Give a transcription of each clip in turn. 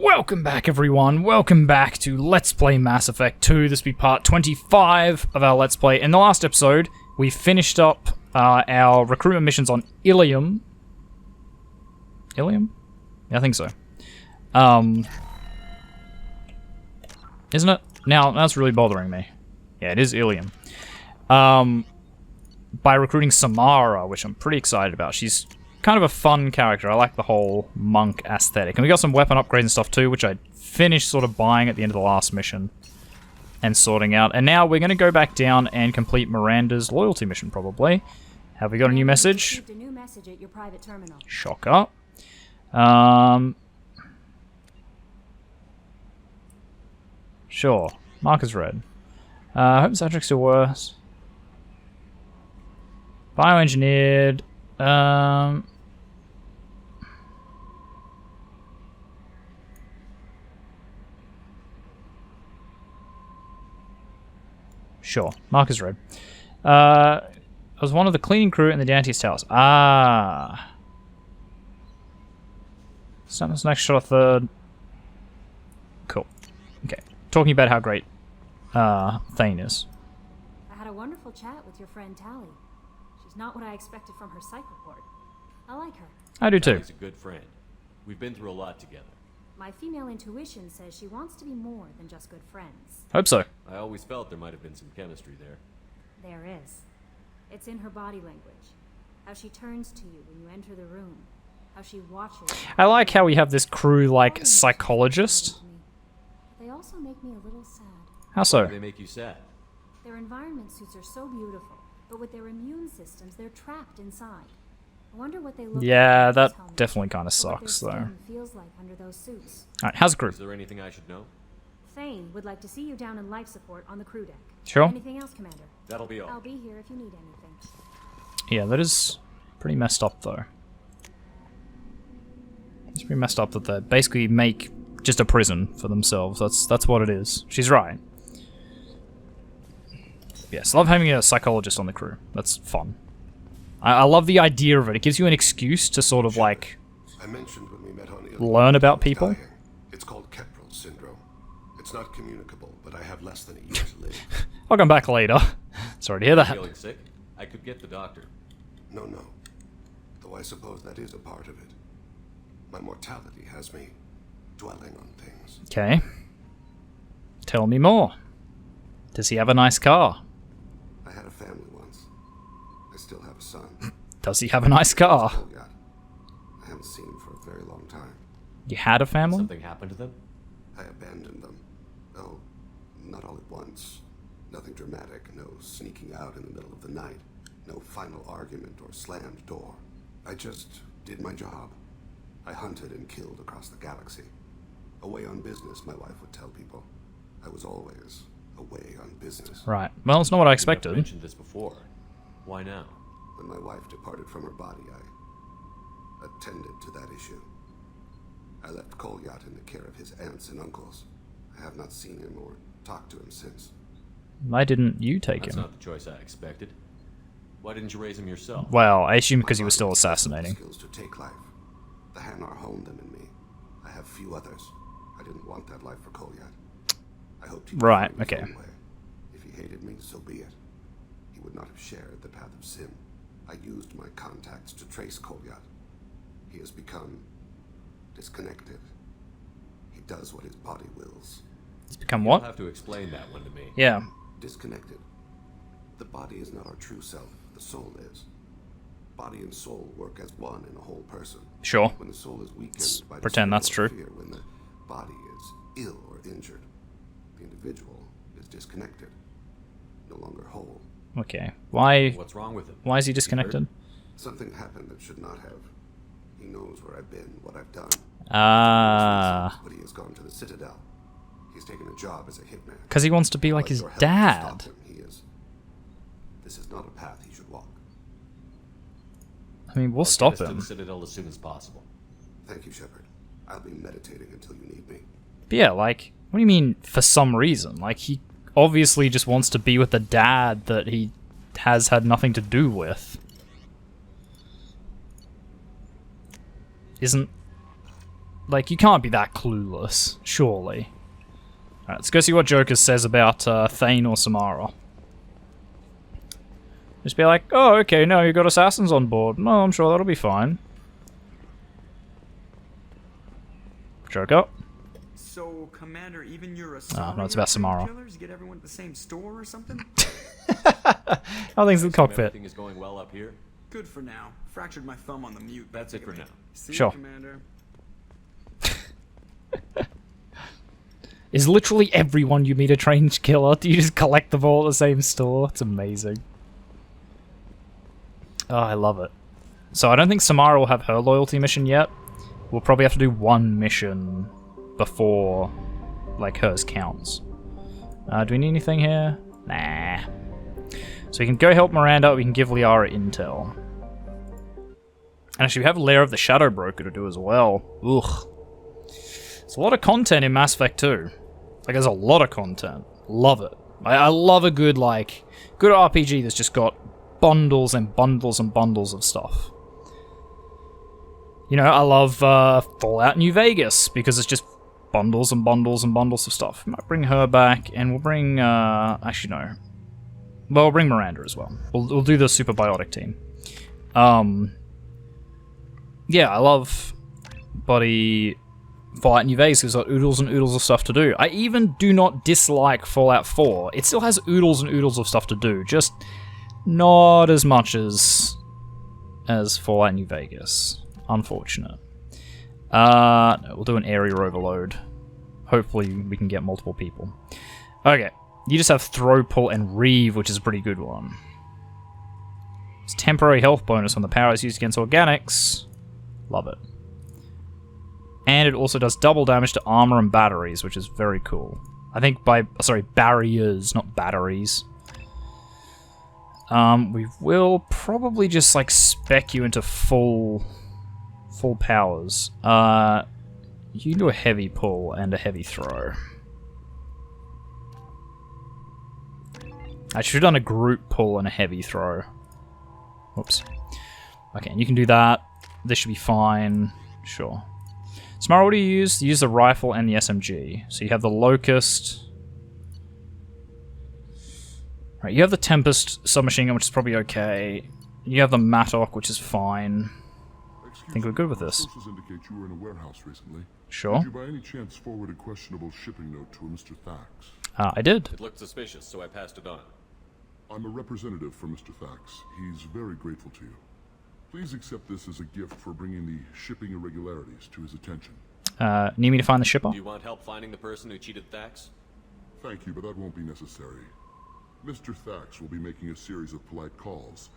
Welcome back, everyone. Welcome back to Let's Play Mass Effect 2. This will be part 25 of our Let's Play. In the last episode, we finished up our recruitment missions on Ilium. Ilium? Yeah, I think so. Isn't it? Now, that's really bothering me. Yeah, it is Ilium. By recruiting Samara, which I'm pretty excited about. She's kind of a fun character. I like the whole monk aesthetic. And we got some weapon upgrades and stuff too, which I finished sort of buying at the end of the last mission and sorting out. And now we're going to go back down and complete Miranda's loyalty mission, probably. Have we got a new message? A new message at your private terminal. Shocker. Sure. Mark is red. Hope Satrix still worse. Bioengineered. Sure. Mark is red. I was one of the cleaning crew in the Dante's Towers. Ah. Something's next shot, third. Cool. Okay. Talking about how great Thane is. I had a wonderful chat with your friend Tally. She's not what I expected from her psych report. I like her. I do too. She's a good friend. We've been through a lot together. My female intuition says she wants to be more than just good friends. Hope so. I always felt there might have been some chemistry there. There is. It's in her body language. How she turns to you when you enter the room. How she watches. I like how we have this crew like psychologist. They also make me a little sad. How so? Why do they make you sad? Their environment suits are so beautiful, but with their immune systems, they're trapped inside. I wonder what they look Yeah, like that definitely kind of sucks, though. Skin feels like under those suits. Alright, how's the crew? Is there anything I should know? Thane would like to see you down in life support on the crew deck. Sure. Anything else, Commander? That'll be all. I'll be here if you need anything. Yeah, that is pretty messed up, though. It's pretty messed up that they basically make just a prison for themselves. That's what it is. She's right. Yes, I love having a psychologist on the crew. That's fun. I love the idea of it. It gives you an excuse to sort of like I mentioned when we met on learn about people. dying. It's called Keprel syndrome. It's not communicable, but I have less than a year to live. I'll come back later. Sorry to hear that. Feeling sick? I could get the doctor. No. Though I suppose that is a part of it. My mortality has me dwelling on things. Okay. Tell me more. Does he have a nice car? I had a family once. I still have a son. Does he have a nice car? Oh, yeah. I haven't seen him for a very long time. You had a family? Something happened to them? I abandoned them. Oh, not all at once. Nothing dramatic. No sneaking out in the middle of the night. No final argument or slammed door. I just did my job. I hunted and killed across the galaxy. Away on business, my wife would tell people. I was always away on business. Right. Well, it's not what I You expected. never mentioned this before. Why now? When my wife departed from her body, I attended to that issue. I left Kolyat in the care of his aunts and uncles. I have not seen him or talked to him since. Why didn't you take That's him? not the choice I expected. Why didn't you raise him yourself? Well, I assume because he My was still body possesses the assassinating. skills to take life. The Hanar honed them in me. I have few others. I didn't want that life for Kolyat. I hoped he would Right, find his okay. own way. If he hated me, so be it. He would not have shared the path of sin. I used my contacts to trace Kolyat. He has become disconnected. He does what his body wills. It's become You'll what? have to explain that one to me. Yeah. Disconnected. The body is not our true self. The soul is. Body and soul work as one in a whole person. Sure. When the soul is weakened Let's by pretend that's despair or true. fear, when the body is ill or injured, the individual is disconnected, no longer whole. Okay. Why? What's wrong with him? Why is he You disconnected? Something happened that should not have. He knows where I've been, what I've done. Ah. But he has gone to the Citadel. He's taken a job as a hitman. Because he wants to be like Like his your help to stop dad. him, he is. This is not a path he should walk. I mean, we'll Get stop us to him. the Citadel as soon as possible. Thank you, Shepard. I'll be meditating until you need me. But yeah, like, what do you mean for some reason? Like, he obviously just wants to be with the dad that he has had nothing to do with. Isn't Like, you can't be that clueless, surely. Alright, let's go see what Joker says about Thane or Samara. Just be like, oh, okay, no, you got assassins on board. No, I'm sure that'll be fine. Joker. So, Commander, even your No, it's about Samara. killers get everyone at the same store or something? How things in the cockpit. Everything is going well up here. Good for now. Fractured my thumb on the mute. That's it for now. See Sure. you, Commander. Is literally everyone you meet a trained killer? Do you just collect them all at the same store? It's amazing. Oh, I love it. So I don't think Samara will have her loyalty mission yet. We'll probably have to do one mission before, like, hers counts. Do we need anything here? Nah. So we can go help Miranda, we can give Liara intel. And actually we have Lair of the Shadow Broker to do as well. Ugh. There's a lot of content in Mass Effect 2. Like, there's a lot of content. Love it. I love a good, like, good RPG that's just got bundles and bundles and bundles of stuff. You know, I love Fallout New Vegas because it's just bundles and bundles and bundles of stuff. We might bring her back, and we'll bring, actually no. Well, we'll bring Miranda as well. We'll do the Superbiotic team. Yeah, I love bloody Fallout New Vegas because it's got oodles and oodles of stuff to do. I even do not dislike Fallout 4. It still has oodles and oodles of stuff to do, just not as much as Fallout New Vegas. Unfortunate. No, we'll do an area overload. Hopefully we can get multiple people. Okay, you just have Throw, Pull, and Reeve, which is a pretty good one. It's temporary health bonus when the power is used against organics. Love it. And it also does double damage to armor and batteries, which is very cool. I think barriers, not batteries. We will probably just, like, spec you into full powers. You can do a heavy pull and a heavy throw. I should have done a group pull and a heavy throw. Whoops. Okay, and you can do that. This should be fine. Sure. Samara, what do you use? You use the rifle and the SMG. So you have the Locust. Right, you have the Tempest submachine gun, which is probably okay. You have the Mattock, which is fine. I think we're good with this. Sources indicate you were in a warehouse recently. Sure. Did you by any chance forward a questionable shipping note to a Mr. Thax? I did. It looked suspicious, so I passed it on. I'm a representative for Mr. Thax. He's very grateful to you. Please accept this as a gift for bringing the shipping irregularities to his attention. Need me to find the shipper? Do you want help finding the person who cheated Thax? Thank you, but that won't be necessary. Mr. Thax will be making a series of polite calls.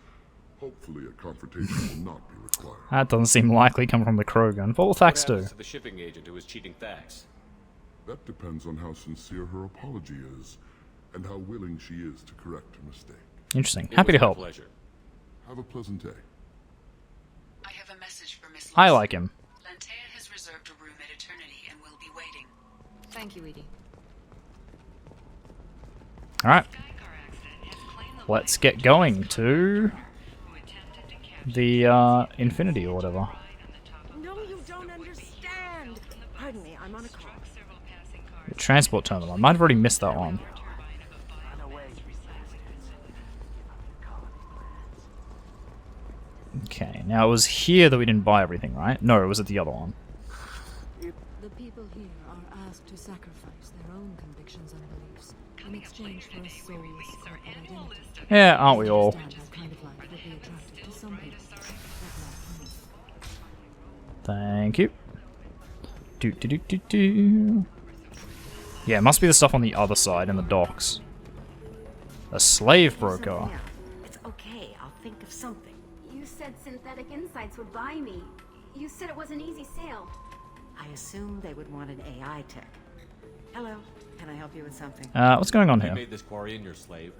Hopefully a confrontation will not be required. That doesn't seem likely coming from the Krogan. What will Thax do? What happens to the shipping agent who was cheating Thax? That depends on how sincere her apology is, and how willing she is to correct a mistake. Interesting. It Happy was to my help. Pleasure. Have a pleasant day. I have a message for Miss I Lucy. like him. Lantea has reserved a room at Eternity and will be waiting. Thank you, Edie. Alright. Skycar accident has claimed the Let's life get of going James to who attempted to capture the Infinity or whatever. ride on the top of No, the you bus. don't understand. Pardon me, I'm on a call. Struck several passing cars. The transport terminal. I might have already missed that one. Turbine of a biomass recycling. Okay, now it was here that we didn't buy everything, right? No, it was at the other one. The people here are asked to sacrifice their own convictions and beliefs in exchange for a soul's corporate identity. Yeah, aren't we all? Understand that kind of life would be attractive to some people, but not me. Thank you. Do. Yeah, it must be the stuff on the other side in the docks. A slave broker. It's okay, I'll think of something. You said Synthetic Insights would buy me. You said it was an easy sale. I assumed they would want an AI tech. Hello, can I help you with something? What's going on You here? made this Quarian your slave.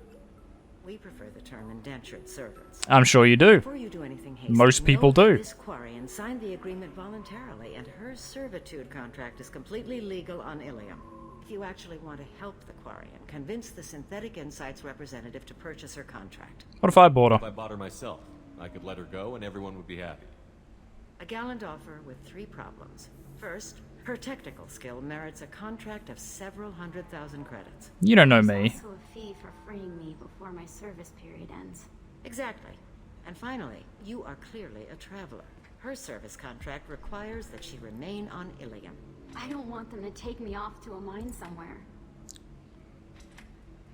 We prefer the term indentured servants. I'm sure you do. Before you do anything hasty, Most people know that do. This Quarian signed the agreement voluntarily, and her servitude contract is completely legal on Ilium. If you actually want to help the Quarian, convince the Synthetic Insights representative to purchase her contract. What if I bought If her? I bought her myself, I could let her go and everyone would be happy. A gallant offer with 3 problems. First, her technical skill merits a contract of several 100,000 credits. You don't know me. There's also a fee for freeing me before my service period ends. Exactly. And finally, you are clearly a traveler. Her service contract requires that she remain on Ilium. I don't want them to take me off to a mine somewhere.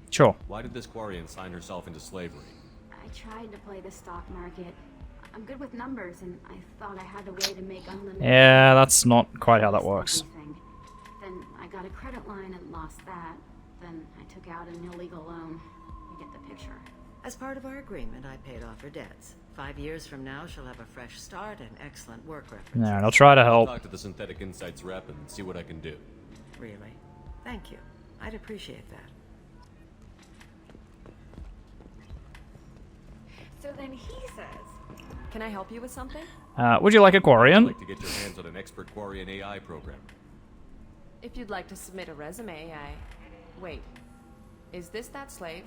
Sure. Why did this Quarian sign herself into slavery? I tried to play the stock market. I'm good with numbers, and I thought I had a way to make unlimited... Yeah, that's not quite how that works. Everything. Then I got a credit line and lost that. Then I took out an illegal loan. You get the picture. As part of our agreement, I paid off her debts. 5 years from now, she'll have a fresh start and excellent work references. Alright, I'll try to help. Talk to the Synthetic Insights rep and see what I can do. Really? Thank you. I'd appreciate that. So then he says... Can I help you with something? Would you like a I'd Quarian? like to get your hands on an expert Quarian AI program. If you'd like to submit a resume, Wait. Is this that slave?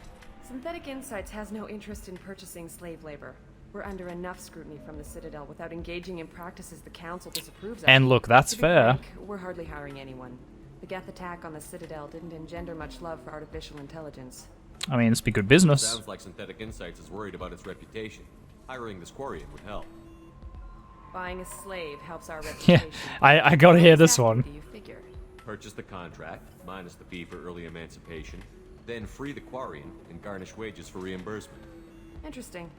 Synthetic Insights has no interest in purchasing slave labor. We're under enough scrutiny from the Citadel without engaging in practices the Council disapproves of. And look, that's To be fair. frank, we're hardly hiring anyone. The Geth attack on the Citadel didn't engender much love for artificial intelligence. I mean, it's be good business. Sounds like Synthetic Insights is worried about its reputation. Hiring this Quarian would help. Buying a slave helps our Yeah, reputation. I gotta hear this Exactly one. do you figure? Purchase the contract, minus the fee for early emancipation, then free the Quarian and garnish wages for reimbursement. Interesting.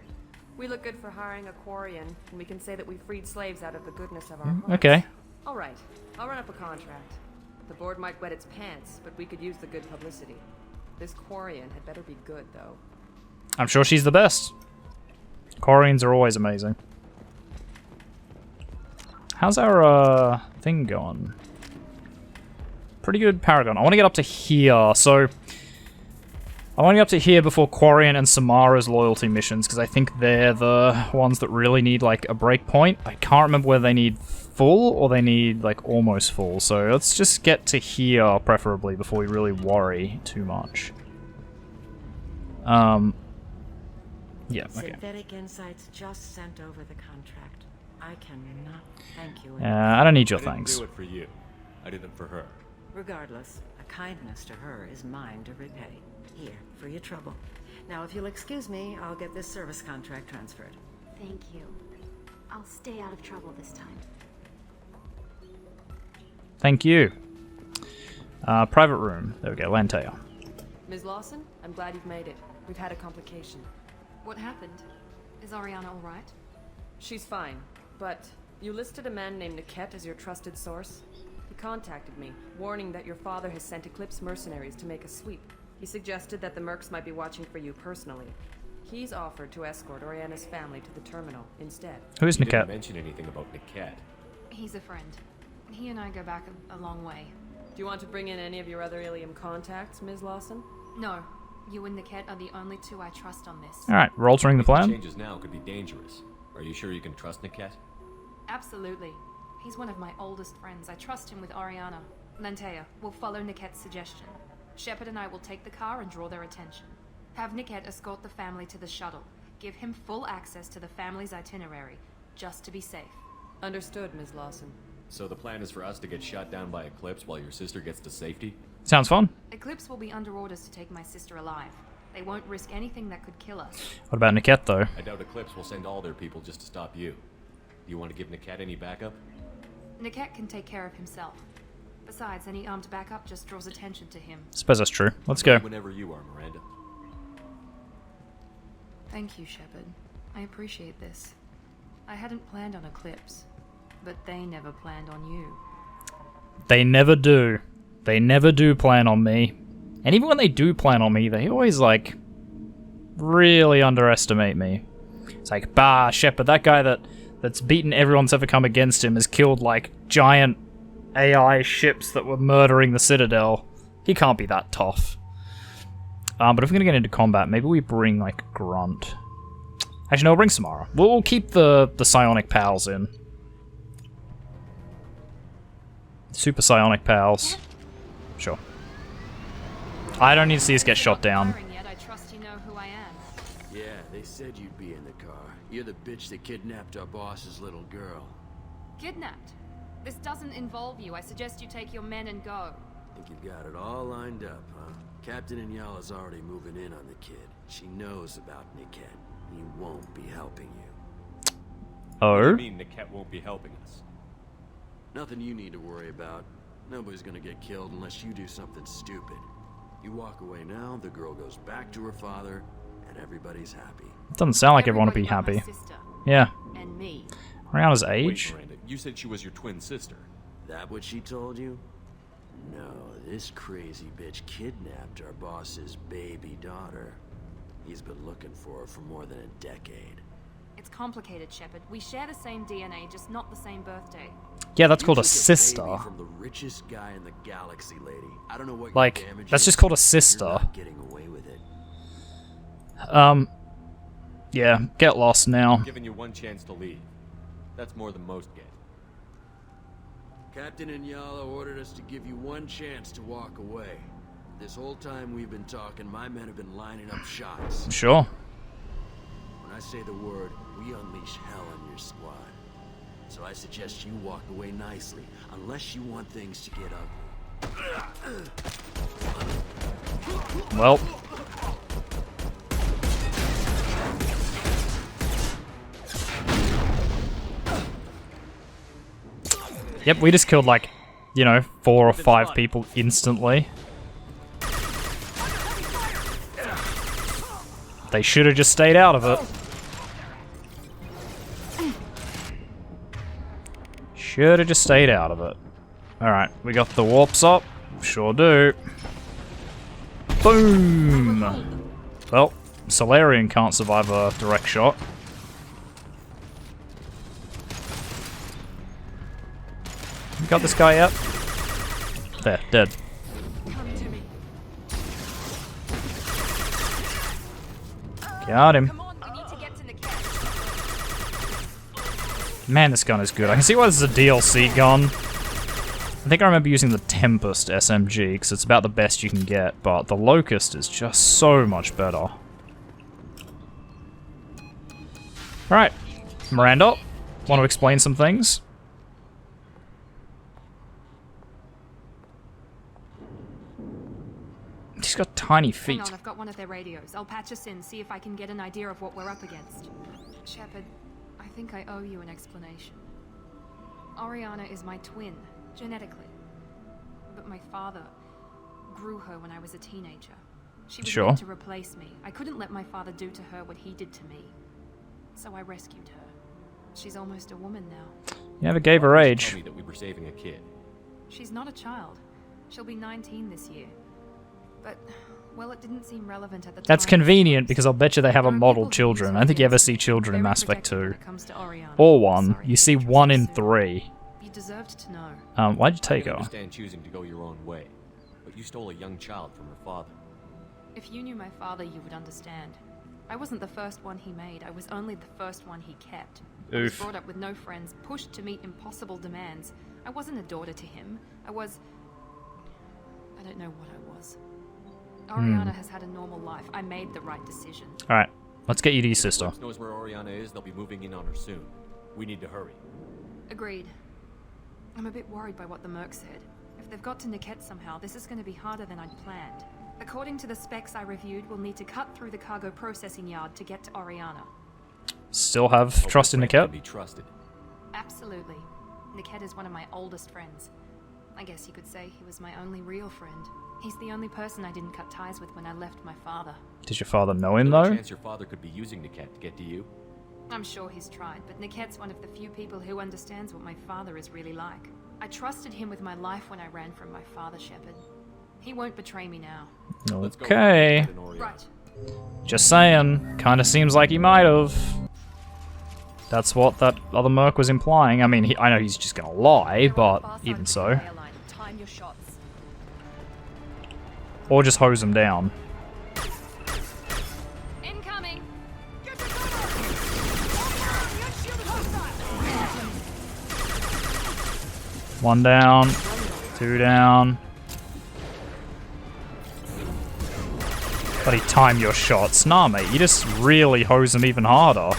We look good for hiring a Quarian, and we can say that we freed slaves out of the goodness of our hearts. Okay. All right, I'll run up a contract. The board might wet its pants, but we could use the good publicity. This Quarian had better be good, though. I'm sure she's the best. Quarians are always amazing. How's our thing going? Pretty good, Paragon. I want to get up to here, so I want to get up to here before Quarian and Samara's loyalty missions, because I think they're the ones that really need, like, a breakpoint. I can't remember whether they need full or they need, like, almost full, so let's just get to here, preferably, before we really worry too much. Yeah, okay. Synthetic Insights just sent over the contract. I cannot thank you enough. I don't need your I didn't thanks. do it for you. I did it for her. Regardless, a kindness to her is mine to repay. Here, for your trouble. Now, if you'll excuse me, I'll get this service contract transferred. Thank you. I'll stay out of trouble this time. Thank you. Private room. There we go, Lantea. Ms. Lawson, I'm glad you've made it. We've had a complication. What happened? Is Ariana all right? She's fine, but you listed a man named Niket as your trusted source. He contacted me, warning that your father has sent Eclipse mercenaries to make a sweep. He suggested that the mercs might be watching for you personally. He's offered to escort Oriana's family to the terminal instead. Who is You didn't Niket? mention anything about Niket. He's a friend. He and I go back a long way. Do you want to bring in any of your other Ilium contacts, Ms. Lawson? No, you and Niket are the only two I trust on this. Alright, we're altering the plan. Changes now could be dangerous. Are you sure you can trust Niket? Absolutely. He's one of my oldest friends. I trust him with Ariana. Lantea, we'll follow Niket's suggestion. Shepard and I will take the car and draw their attention. Have Niket escort the family to the shuttle. Give him full access to the family's itinerary, just to be safe. Understood, Ms. Lawson. So the plan is for us to get shot down by Eclipse while your sister gets to safety? Sounds fun. Eclipse will be under orders to take my sister alive. They won't risk anything that could kill us. What about Niket, though? I doubt Eclipse will send all their people just to stop you. Do you want to give Niket any backup? Niket can take care of himself. Besides, any armed backup just draws attention to him. Suppose that's true. Let's go. Whenever you are, Miranda. Thank you, Shepard. I appreciate this. I hadn't planned on Eclipse, but they never planned on you. They never do. They never do plan on me. And even when they do plan on me, they always, like, really underestimate me. It's like, bah, Shepard, that guy that's beaten everyone that's ever come against him has killed, like, giant AI ships that were murdering the Citadel. He can't be that tough. But if we're gonna get into combat, maybe we bring, like, Grunt. Actually, no, we'll bring Samara. We'll keep the psionic pals in. Super psionic pals. Sure. I don't need to see us get shot down. Yet. I trust you know who I am. Yeah, they said you'd be in the car. You're the bitch that kidnapped our boss's little girl. Kidnapped? This doesn't involve you. I suggest you take your men and go. Think you've got it all lined up, huh? Captain Inyala's already moving in on the kid. She knows about Niket. He won't be helping you. What do Oh? you mean Niket won't be helping us? Nothing you need to worry about. Nobody's gonna get killed unless you do something stupid. You walk away now, the girl goes back to her father, and everybody's happy. It doesn't sound like everyone would be Everybody happy. but my sister Yeah. and me. Rihanna's Wait, age? Miranda, you said she was your twin sister. That what she told you? No, this crazy bitch kidnapped our boss's baby daughter. He's been looking for her for more than a decade. It's complicated, Shepard. We share the same DNA, just not the same birthday. Yeah, that's You called a took sister. baby from the richest guy in the galaxy, lady. I don't know what Like, your damage that's is, just called a but sister. You're not getting away with it. Yeah, get lost now. Giving you one chance to leave. That's more than most get. Captain Inyala ordered us to give you one chance to walk away. This whole time we've been talking, my men have been lining up shots. Sure. When I say the word, we unleash hell on your squad. So I suggest you walk away nicely, unless you want things to get ugly. Well. Yep, we just killed like, 4 or 5 people instantly. They should have just stayed out of it. Should have just stayed out of it. Alright, we got the warps up. Sure do. Boom! Well, Solarian can't survive a direct shot. You got this guy out? There, dead. Come to me. Got him. Come on, we need to get to Niket. Man, this gun is good. I can see why this is a DLC gun. I think I remember using the Tempest SMG, because it's about the best you can get, but the Locust is just so much better. Alright, Miranda, want to explain some things? She's got tiny feet. Hang on, I've got one of their radios. I'll patch us in, see if I can get an idea of what we're up against. Shepard, I think I owe you an explanation. Oriana is my twin, genetically. But my father grew her when I was a teenager. She was Sure. meant to replace me. I couldn't let my father do to her what he did to me. So I rescued her. She's almost a woman now. You never gave her age. Tell me that we were saving a kid. She's not a child. She'll be 19 this year. But, well, it didn't seem relevant at the time. That's convenient because I'll bet you they haven't There are modeled people who use children. I her don't think you ever against see me. children in Very Mass Effect protective when 2. it comes to Oriana. Or 1. Sorry, You see I trust 1 in soon. 3. You deserved to know. Why'd you I take can her? understand choosing to go your own way, but you stole a young child from her father. If you knew my father, you would understand. I wasn't the first one he made. I was only the first one he kept. I was Oof. brought up with no friends, pushed to meet impossible demands. I wasn't a daughter to him. I don't know what I was. Oriana has had a normal life. I made the right decision. Alright, let's get you to your sister. If knows where Oriana is, they'll be moving in on her soon. We need to hurry. Agreed. I'm a bit worried by what the merc said. If they've got to Niket somehow, this is going to be harder than I'd planned. According to the specs I reviewed, we'll need to cut through the cargo processing yard to get to Oriana. Still have Hope trust in your friend Niket? can be trusted. Absolutely. Niket is one of my oldest friends. I guess you could say he was my only real friend. He's the only person I didn't cut ties with when I left my father. Did your father know him, There's a though? chance your father could be using Niket to get to you. I'm sure he's tried, but Niket's one of the few people who understands what my father is really like. I trusted him with my life when I ran from my father, Shepard. He won't betray me now. Let's go Okay. find Niket and Oriana. Right. Just saying. Kinda seems like he might have. That's what that other merc was implying. I mean, I know he's just gonna lie, but even so. Time your shots. Or just hose him down. Incoming! One down. 2 down. Bloody time your shots. Nah, mate, you just really hose him even harder.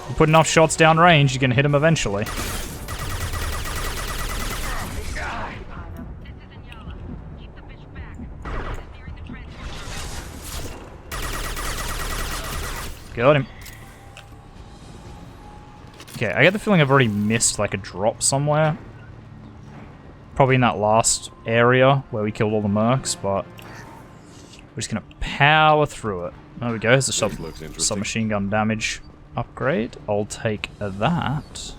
You put enough shots down range, you can hit him eventually. Got him. Okay, I get the feeling I've already missed like a drop somewhere. Probably in that last area where we killed all the mercs, but we're just gonna power through it. There we go, there's a submachine gun damage upgrade. I'll take that.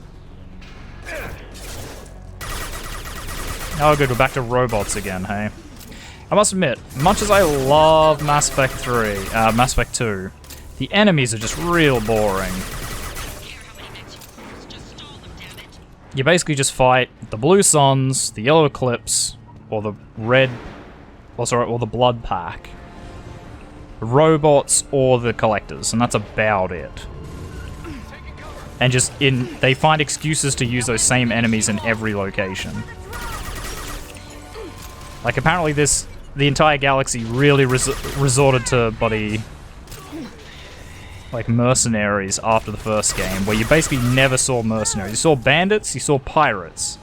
Oh good, we're back to robots again, hey. I must admit, much as I love Mass Effect 2, the enemies are just real boring. You basically just fight the blue suns, the yellow eclipse, or the red, or the blood pack, robots, or the collectors, and that's about it. And they find excuses to use those same enemies in every location. Like apparently the entire galaxy really resorted to like mercenaries after the first game, where you basically never saw mercenaries. You saw bandits, you saw pirates,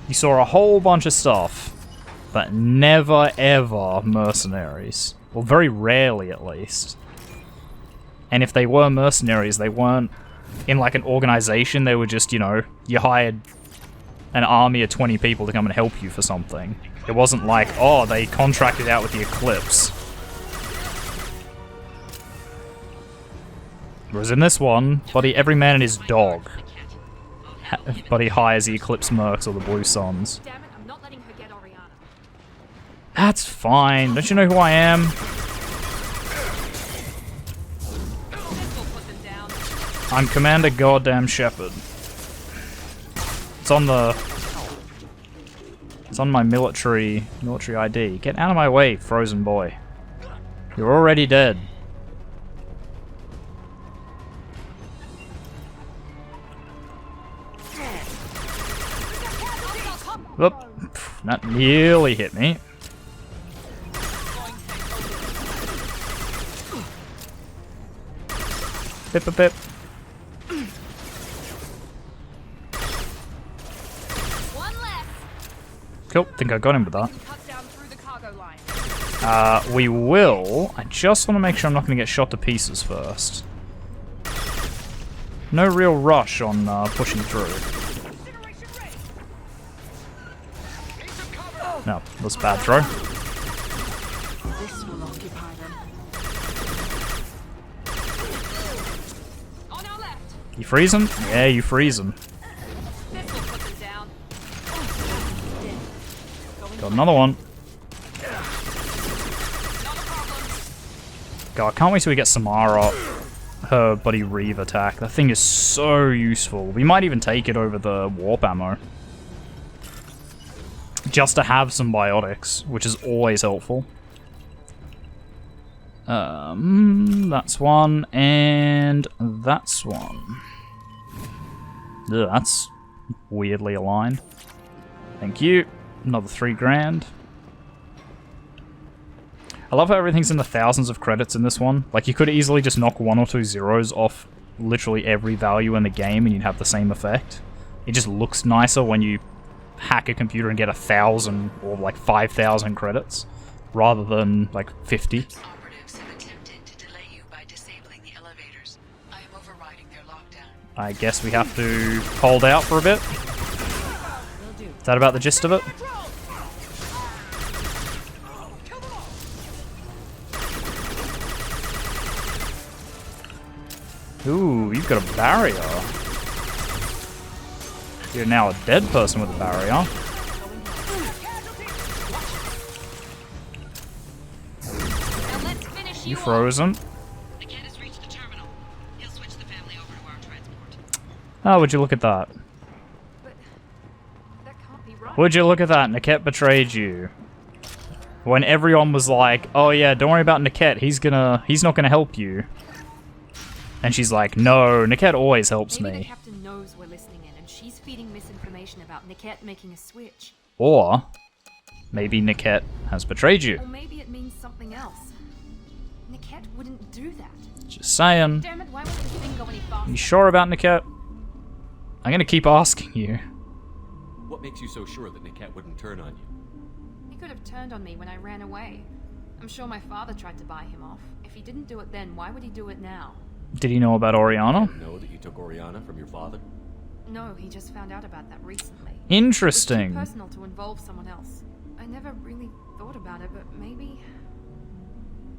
you saw a whole bunch of stuff, but never ever mercenaries. Well, very rarely at least. And if they were mercenaries, they weren't in like an organization, they were just, you know, you hired an army of 20 people to come and help you for something. It wasn't like, oh, they contracted out with the Eclipse. Whereas in this one, every man and his dog hires the Eclipse mercs or the Blue Suns. Damn it, I'm not letting her get Oriana. That's fine. Don't you know who I am? I'm Commander Goddamn Shepard. It's on my military ID. Get out of my way, frozen boy. You're already dead. Whoop. That nearly hit me. Pip a pip. Cool, think I got him with that. We will. I just want to make sure I'm not going to get shot to pieces first. No real rush on pushing through. No, that's a bad throw. This will occupy them. On our left. You freeze him? Yeah, you freeze him. This will put them down. Got another one. God, I can't wait till we get Samara, her buddy Reeve attack. That thing is so useful. We might even take it over the warp ammo. Just to have some biotics, which is always helpful. That's one, and that's one. Ugh, that's weirdly aligned. Thank you. Another 3 grand. I love how everything's in the thousands of credits in this one. Like, you could easily just knock 1 or 2 zeros off literally every value in the game and you'd have the same effect. It just looks nicer when you hack a computer and get 1,000 or like 5,000 credits rather than like 50. Operatives have attempted to delay you by disabling the elevators. I am overriding their lockdown. I guess we have to hold out for a bit. Is that about the gist of it? Ooh, you've got a barrier. You're now a dead person with a barrier. You frozen. Oh, would you look at that? Would you look at that? Niket betrayed you. When everyone was like, oh yeah, don't worry about Niket, he's not gonna help you. And she's like, no, Niket always helps Maybe me. the captain knows we're listening in, and she's feeding misinformation about Niket making a switch. Or maybe Niket has betrayed you. Or maybe it means something else. Niket wouldn't do that. Just saying. Damn it, why won't this thing go any faster? You sure about Niket? I'm gonna keep asking you. What makes you so sure that Niket wouldn't turn on you? He could have turned on me when I ran away. I'm sure my father tried to buy him off. If he didn't do it then, why would he do it now? Did he know about Oriana? Know that you took Oriana from your father? No, he just found out about that recently. Interesting. It's too personal to involve someone else. I never really thought about it, but maybe...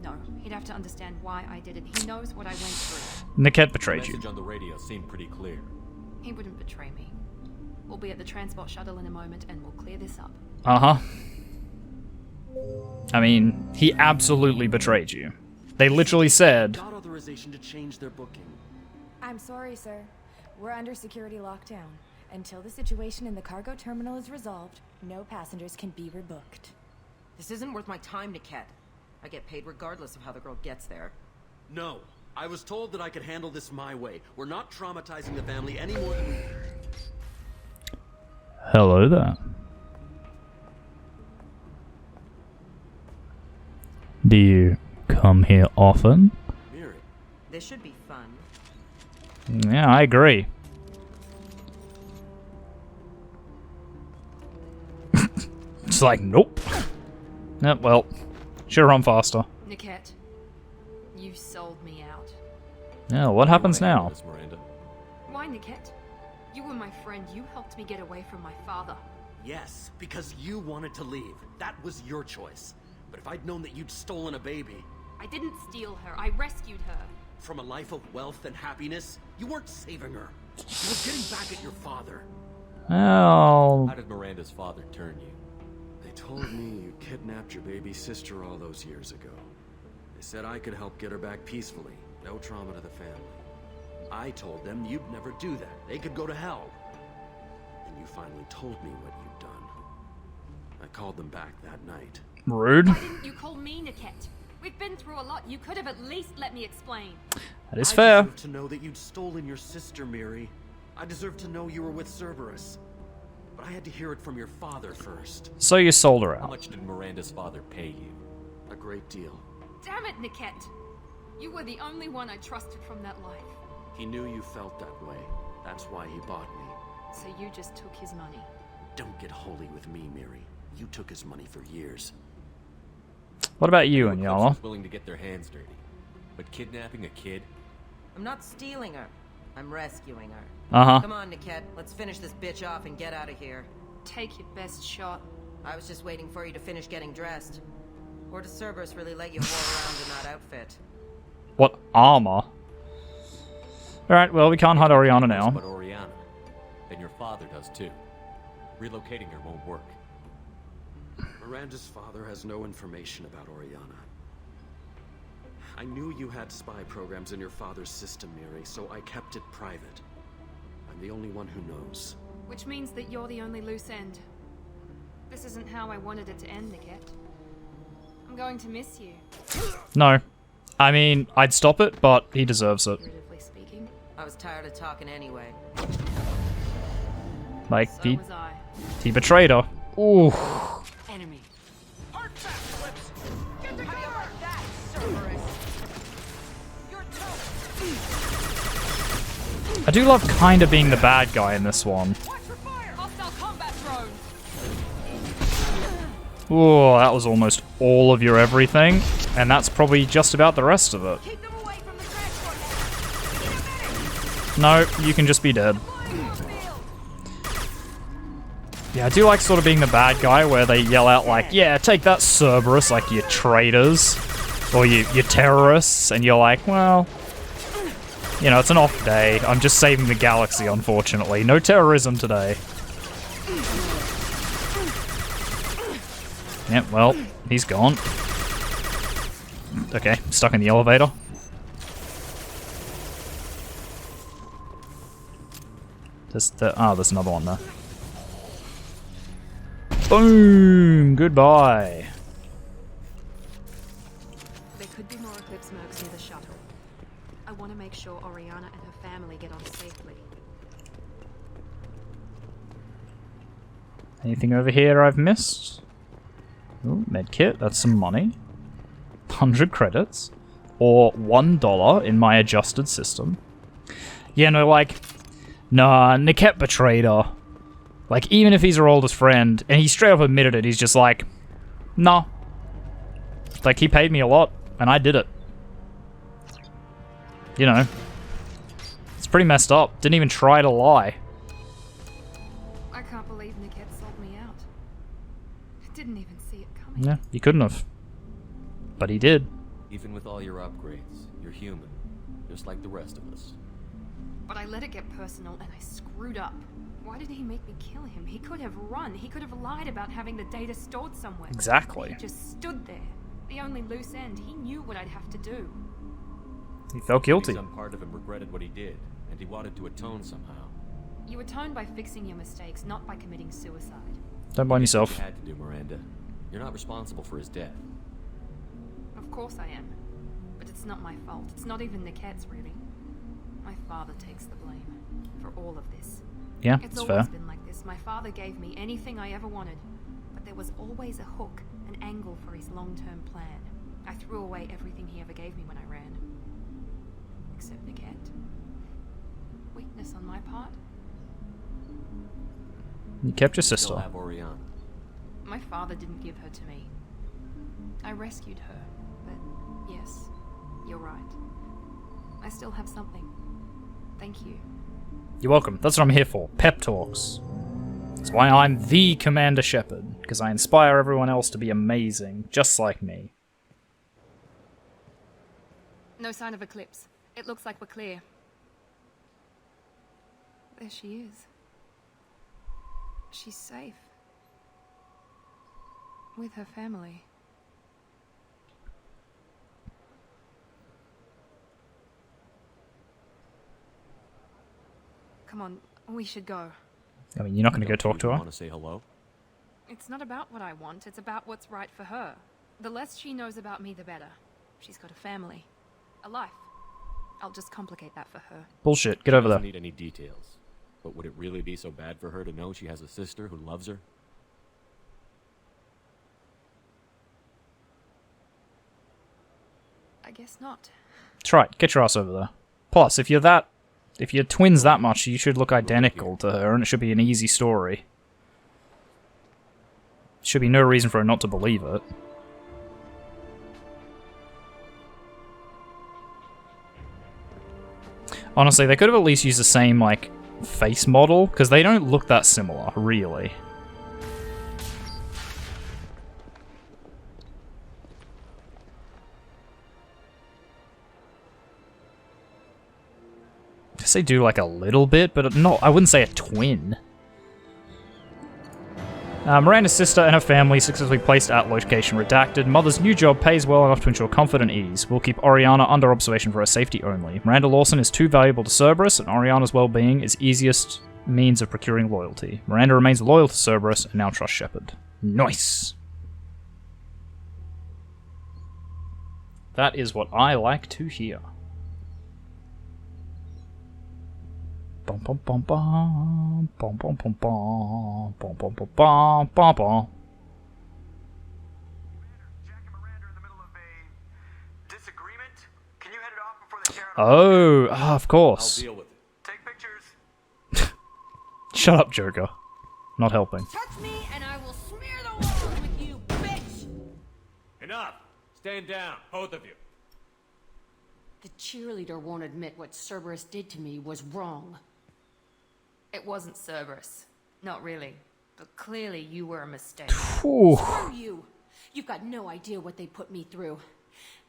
No, he'd have to understand why I did it. He knows what I went through. Niket betrayed you. The message on the radio seemed pretty clear. He wouldn't betray me. We'll be at the transport shuttle in a moment and we'll clear this up. Uh-huh. I mean, he absolutely betrayed you. They literally said... Got authorization to change their booking. I'm sorry, sir. We're under security lockdown. Until the situation in the cargo terminal is resolved, no passengers can be rebooked. This isn't worth my time, Niket. I get paid regardless of how the girl gets there. No. I was told that I could handle this my way. We're not traumatizing the family any more than we... Hello there. Do you come here often? Miri. This should be fun. Yeah, I agree. It's like, nope. Yeah, well, should run faster. Niket, you sold me out. Yeah, what happens now? Why, Niket? You were my friend. You helped me get away from my father. Yes, because you wanted to leave. That was your choice. But if I'd known that you'd stolen a baby... I didn't steal her. I rescued her. From a life of wealth and happiness, you weren't saving her. You were getting back at your father. Well... How did Miranda's father turn you? They told me you kidnapped your baby sister all those years ago. They said I could help get her back peacefully. No trauma to the family. I told them you'd never do that. They could go to hell. And you finally told me what you'd done. I called them back that night. Rude. Why didn't you call me, Niket? We've been through a lot. You could have at least let me explain. That is fair. I deserve to know that you'd stolen your sister, Miri. I deserve to know you were with Cerberus. But I had to hear it from your father first. So you sold her How out. much did Miranda's father pay you? A great deal. Damn it, Niket. You were the only one I trusted from that life. He knew you felt that way. That's why he bought me. So you just took his money. Don't get holy with me, Miri. You took his money for years. What about you, Eclipse Anyala? was willing to get their hands dirty. But kidnapping a kid? I'm not stealing her. I'm rescuing her. Uh-huh. Come on, Niket. Let's finish this bitch off and get out of here. Take your best shot. I was just waiting for you to finish getting dressed. Or does Cerberus really let you whore around in that outfit? What armor? Alright, well, we can't hide Oriana now. But Oriana. And your father does too. Relocating her won't work. Miranda's father has no information about Oriana. I knew you had spy programs in your father's system, Miri, so I kept it private. I'm the only one who knows. Which means that you're the only loose end. This isn't how I wanted it to end, Niket. I'm going to miss you. No. I mean, I'd stop it, but he deserves it. Figuratively speaking. I was tired of talking anyway. Like, So was I. he betrayed her. Ooh. Enemy. Hard fast, Flips! Get the cover! That, Cerberus! You're toast! I do love kind of being the bad guy in this one. Watch for fire! Hostile combat drone! Ooh, that was almost all of your everything. And that's probably just about the rest of it. Keep them away from the transport. No, you can just be dead. Yeah, I do like sort of being the bad guy where they yell out like, yeah, take that Cerberus, like you traitors. Or you terrorists, and you're like, well, you know, it's an off day. I'm just saving the galaxy, unfortunately. No terrorism today. Yep, well, he's gone. Okay, stuck in the elevator. There's another one there. Boom! Goodbye. There could be more Eclipse mercs near the shuttle. I want to make sure Oriana and her family get on safely. Anything over here I've missed? Ooh, medkit, that's some money. 100 credits. Or $1 in my adjusted system. Yeah, no, like... Nah, Niket betrayed her. Like, even if he's her oldest friend, and he straight up admitted it, he's just like... Nah. Like, he paid me a lot, and I did it. you know, it's pretty messed up. Didn't even try to lie. I can't believe Niket sold me out. I didn't even see it coming. Yeah, you couldn't have. But he did. Even with all your upgrades, you're human, just like the rest of us. But I let it get personal and I screwed up. Why did he make me kill him? He could have run. He could have lied about having the data stored somewhere. Exactly. He just stood there. The only loose end. He knew what I'd have to do. He felt guilty. Some part of him regretted what he did, and he wanted to atone somehow. You atone by fixing your mistakes, not by committing suicide. Don't blame yourself. You had to do, Miranda. You're not responsible for his death. Of course I am. But it's not my fault. It's not even Niket's, really. My father takes the blame for all of this. Yeah, it's it's always fair. been like this. My father gave me anything I ever wanted, but there was always a hook, an angle for his long-term plan. I threw away everything he ever gave me when I ran. Except Niket. Weakness on my part. You kept your Still sister. have Oriana. My father didn't give her to me. I rescued her, but yes, you're right. I still have something. Thank you. You're welcome. That's what I'm here for. Pep talks. That's why I'm the Commander Shepard, because I inspire everyone else to be amazing, just like me. No sign of Eclipse. It looks like we're clear. There she is. She's safe. With her family. Come on, we should go. I mean, you're not going to go talk to her? Want to say hello? It's not about what I want, it's about what's right for her. The less she knows about me, the better. She's got a family. A life. I'll just complicate that for her. Bullshit. Get over there. Doesn't need any details. But would it really be so bad for her to know she has a sister who loves her? I guess not. That's right. Get your ass over there. Plus, if you're twins that much, you should look identical to her, and it should be an easy story. Should be no reason for her not to believe it. Honestly, they could have at least used the same, like, face model, because they don't look that similar, really. I guess they do, like, a little bit, but not, I wouldn't say a twin. Miranda's sister and her family successfully placed at location redacted. Mother's new job pays well enough to ensure comfort and ease. We'll keep Oriana under observation for her safety only. Miranda Lawson is too valuable to Cerberus, and Oriana's well-being is easiest means of procuring loyalty. Miranda remains loyal to Cerberus and now trusts Shepard. Nice! That is what I like to hear. Bum bum bum bum bum bum bum bum bum bum bum bum bum bum. Oh, of course. I'll deal with it. Take pictures. Shut up, Joker. Not helping. Touch me and I will smear the walls with you, bitch! Enough! Stand down, both of you. The cheerleader won't admit what Cerberus did to me was wrong. It wasn't Cerberus. Not really. But clearly you were a mistake. Ooh. Screw you! You've got no idea what they put me through.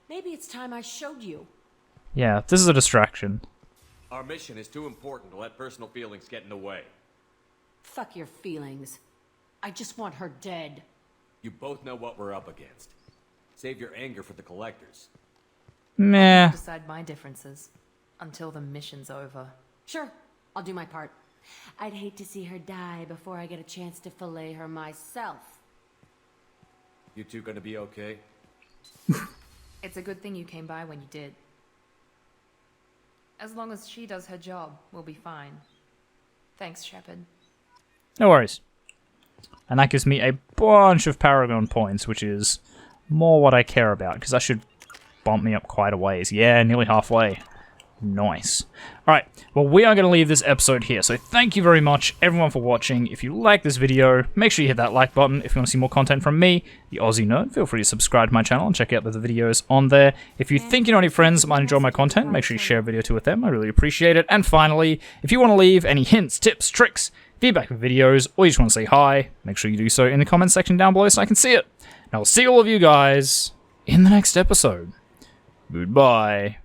Maybe it's time I showed you. Yeah, this is a distraction. Our mission is too important to let personal feelings get in the way. Fuck your feelings. I just want her dead. You both know what we're up against. Save your anger for the collectors. Meh. I'll decide my differences. Until the mission's over. Sure, I'll do my part. I'd hate to see her die before I get a chance to fillet her myself. You two gonna be okay? It's a good thing you came by when you did. As long as she does her job, we'll be fine. Thanks, Shepard. No worries. And that gives me a bunch of Paragon points, which is more what I care about, because that should bump me up quite a ways. Yeah, nearly halfway. Nice. Alright, well, we are going to leave this episode here, so thank you very much, everyone, for watching. If you like this video, make sure you hit that like button. If you want to see more content from me, the Aussie Nerd, feel free to subscribe to my channel and check out the videos on there. If you think you know any friends that might enjoy my content, make sure you share a video too with them. I really appreciate it. And finally, if you want to leave any hints, tips, tricks, feedback for videos, or you just want to say hi, make sure you do so in the comments section down below so I can see it. And I'll see all of you guys in the next episode. Goodbye.